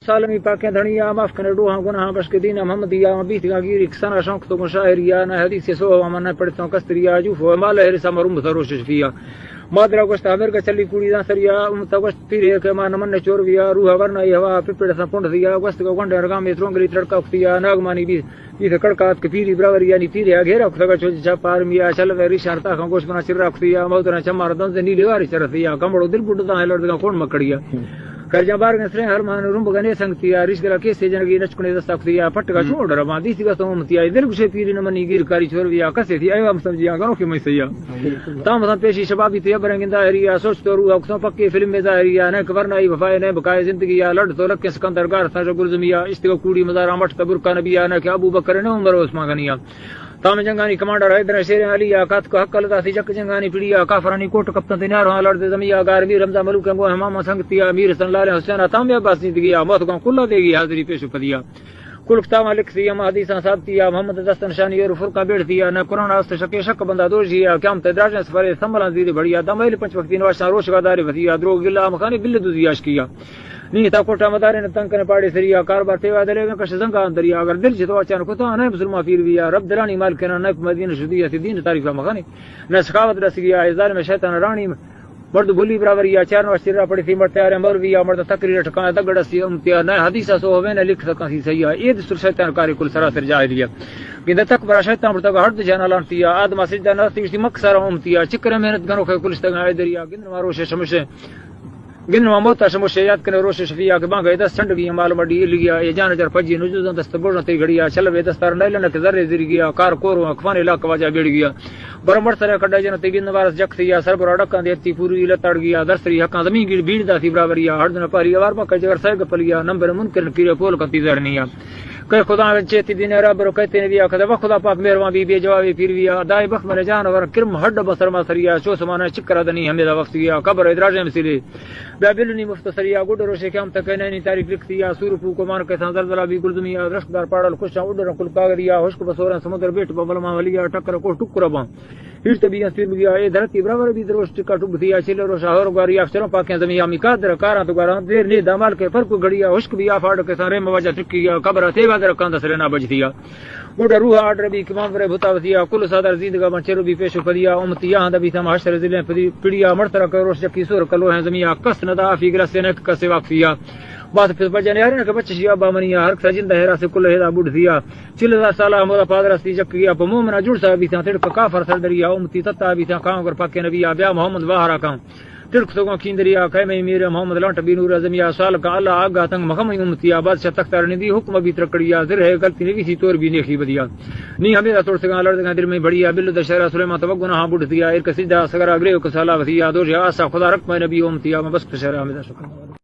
سالمی پاکیں دھنیا معاف کرنے روحاں گناہ بخش کے دین محمدیہ بیت گاگیر کسانا شوق تو مشاعریہ نہ حدیث سو من پڑھتا ہوں کستریا جو فو مال ہرسا مرم تروش شفیہ مادرا گوشت امر کا چلی کوڑی دا سریا امتا گوشت پھر ہے کہ مان من چور ویا روح ورنا یہ ہوا پپڑ سا پونڈ دیا گوشت کو گنڈ رگا میں ترنگلی تڑکا اختیا ناگمانی بھی یہ کڑکات کے پیری برابر یعنی پیری گھیرا کھگا چوج چا پار میا چل ویری شرتا کا گوشت بنا چر اختیا موتنا چمار دن سے نیلی واری چرتیا کمڑو دل بڈدا ہے لڑدا کون مکڑیا کرجا بار نے ہر مان روم گنے سنگتیا رش گلا کے سے جنگی نچکنے دستا اختیا پٹ کا چھوڑ رما دیسی کا تو متیا دل گشے پیری نہ منی گیر کاری چھوڑ ویا کسے تھی ایو ہم سمجھیا گنو کہ میں سیا تام تام پیشی شبابی تے برنگندا ہریا سوچ تو روح اکسوں پکی فلم میں ظاہریا نہ ورنائی وفائے نے بقائے زندگی یا لڑ تو رکھ سکندر گار تھا گلزمیا اشتو کوڑی مزارا مٹ تبر کا نبی نہ کہ ابو بکر نے عمر عثمان غنیا تام جنگانی کمانڈر حیدر شیر علی آقات کو حق لتا سی جک جنگانی پڑیا کافرانی کوٹ کپتن دینار لڑ دے زمیا گار بھی رمضان ملوک کو امام سنگتیا امیر صلی اللہ علیہ حسین تام عباس زندگی موت کو کلا دے گی حاضری پیش پدیا کل کتاب لکھ دیا حدیثاں ثابتیا محمد دستن شانی اور فرقہ بیٹھ دیا نہ قرآن راست شک شک بندہ دوشیا قیامت دراجن سفر سنبھل زید بڑھیا دمائل پنچ وقتی نواشاں روش گدار ودیا درو گلا مخانی بل دزیاش کیا نہیں تا کوٹا مدارے نے تنگ کرنے پاڑے سریا کاربار تیوا دلے میں کش زنگا دریا اگر دل سے تو اچانک تو نہ مسلمان پیر ویا رب درانی مال کنا نہ مدینہ شدیہ دین تعریف مخانی نہ سخاوت رس گیا ازار میں شیطان رانی مرد بھولی برابر یا چار وشترا پڑی تھی مرتے ارے مرویا مرد تقریر ٹھکا دگڑ سی امتیا نہ حدیث سو ہوے نہ لکھ سکا سی صحیح ہے یہ دستور شیطان کاری کل سراسر جاہلیہ کہ تک برا شیطان پڑتا ہٹ جانا لانتیا آدم سجدہ نہ تیشتی مکسر امتیا چکر محنت گنو کے کل استگا دریا گن مارو شمشے گن موتا شمشے یاد کرنے روش شفیہ کے بانگے دس ٹھنڈ گیا مال مڈی لگیا یہ جان جر پجی نجوزاں دست بوڑنا تے گڑیا چل وے دستار نیلن کے ذرے زر گیا کار کورو اخوان علاقہ واجا گڑ گیا برمڑ سر کڈا جن تے گن وارس جک تھیا سر بر ڈکاں دیتی پوری لتڑ گیا درسری حقاں زمین گڑ بیڑ دا سی برابریا ہڑ دن پاری وار ما کجر سگ پلیا نمبر منکر کیرے پول کتی زرنیا کہ خدا چیتی دین رب رو کہتے نے بیا خدا خدا پاک مہربان بی جوابی پھر ویا دای بخ مر جان اور کرم ہڈ بسر ما سریا چو سمانا چکر دنی ہمیں دا وقت گیا قبر ادراج مسلی بابلنی مفتصریا گڈ رو سے کام تک نہیں تاریخ لکھتیا سور پو کو مان کے زلزلہ بھی گلزمیا رشدار پاڑل خوشا اڈر کل کاغریا ہوش کو بسورا سمندر بیٹ ببلما ولیا ٹکر کو ٹکر با ہٹ بھی اسیر گیا یہ دھرتی برابر بھی دروش ٹکا ٹوب دیا چل رو شہر گاریا چلو پاکیں زمین امی قادر کارا تو گارا دیر نے دمال کے فرق گڑیا ہوش بھی افاڑ کے سارے مواجہ ٹکیا قبر تے بادر کاند سرنا بج دیا گڈ روح آرڈر بھی کمان کرے بتا دیا کل صدر زندگا من چرو بھی پیش کدیا امتیا ہند بھی تم حشر ذل پڑیا مرتر کروش کی سور کلو ہیں زمین کس ندا فی گرس نے کس واقفیا بات پھر بجنے یار کہ بچیا بامنیا ہر سجن دہرا سے کل ہدا بڈ دیا چل سالا مولا پادر سی جک گیا مومنا جڑ سا بھی تھا تڑ کافر سر دریا امتی تتا بھی تھا کاں کر پاک نبی بیا محمد واہرا کاں تڑک تو کیندریا کہ میں میرے محمد لانٹ بی نور زمیا سال کا اللہ آگا تنگ مخم امتیا بادشاہ تختار نے دی حکم بھی ترکڑیا زر ہے غلطی نہیں سی طور بھی نیکی بدیا نہیں ہمیں توڑ سگا لڑ دل میں بڑیا بل دشہرا سلیمان تو گناہ بڈ دیا ایک سجدہ سگرا گرے کو سالا وسیا دو جا خدا رک میں نبی امتیا بس شرع میں شکر